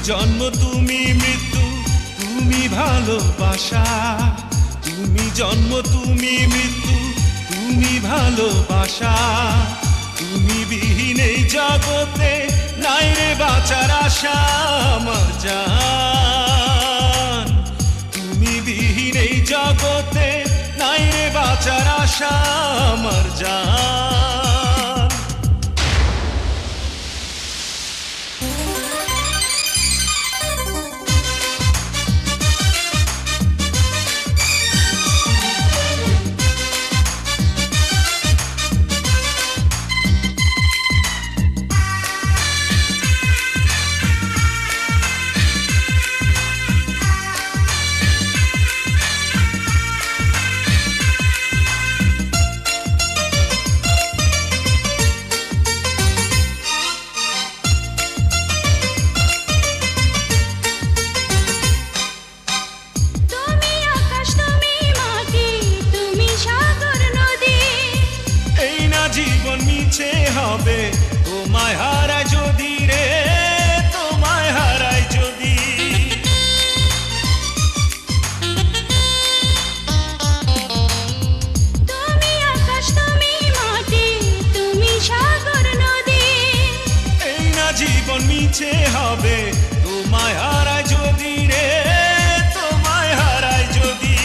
জন্ম তুমি মৃত্যু তুমি ভালোবাসা, তুমি জন্ম তুমি মৃত্যু তুমি ভালোবাসা, তুমি বিহীন এই জগতে নাই রে বাঁচার আশা আমার জান, তুমি বিহীন এই জগতে নাই রে বাঁচার আশা আমার জান। জীবন মিছে হবে তোমায় হারায় যদি রে, তোমায় হারায় যদি, তুমি আকাশ তুমি মাটি তুমি সাগর নদী, এই না জীবন মিছে হবে তোমায় হারায় যদি রে, তোমায় হারায় যদি,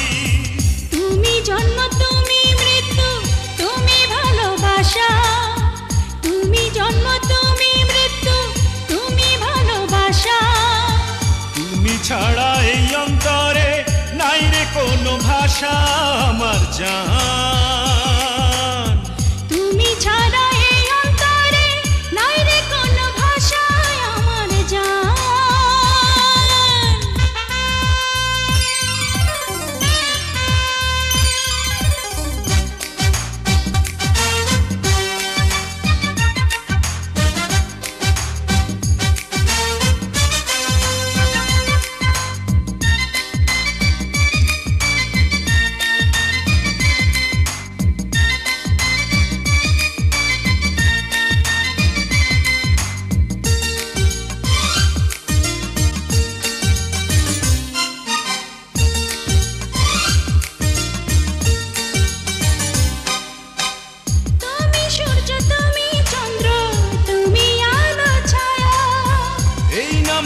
তুমি জন্ম তুমি মৃত্যু তুমি ভালোবাসা, তুমি জন্ম তুমি মৃত্যু তুমি ভালোবাসা, তুমি ছাড়া এই অন্তরে নাই রে কোনো ভাষা আমার জান, তুমি ছাড়া এই অন্তরে নাই রে কোনো ভাষা আমার জান।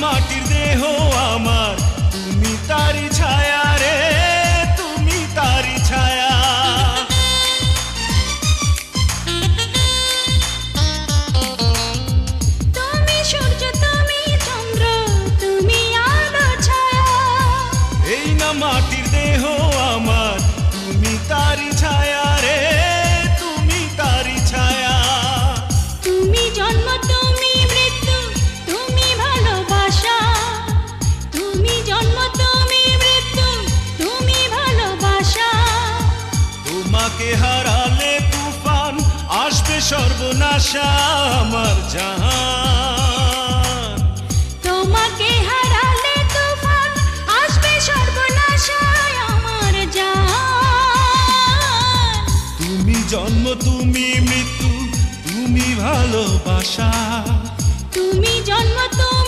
মাটির দেহ আমার তুমি তারি ছায়া রে, তুমি তারি ছায়া, তুমি সূর্য তুমি চন্দ্র তুমি আলো ছায়া, এই না মাটির দেহ আমার তুমি তারি ছায়া রে, তুমি তারি ছায়া, তুমি জন্ম তুমি মৃত্যু তুমি ভালোবাসা, তুমি জন্ম তুমি মৃত্যু তুমি ভালোবাসা, তোমাকে হারালে তুফান আসবে সর্বনাশা আমার জান, তোমাকে হারালে তুফান আসবে সর্বনাশা আমার জান, তুমি জন্ম তুমি মৃত্যু তুমি ভালোবাসা, তুমি জন্ম তুমি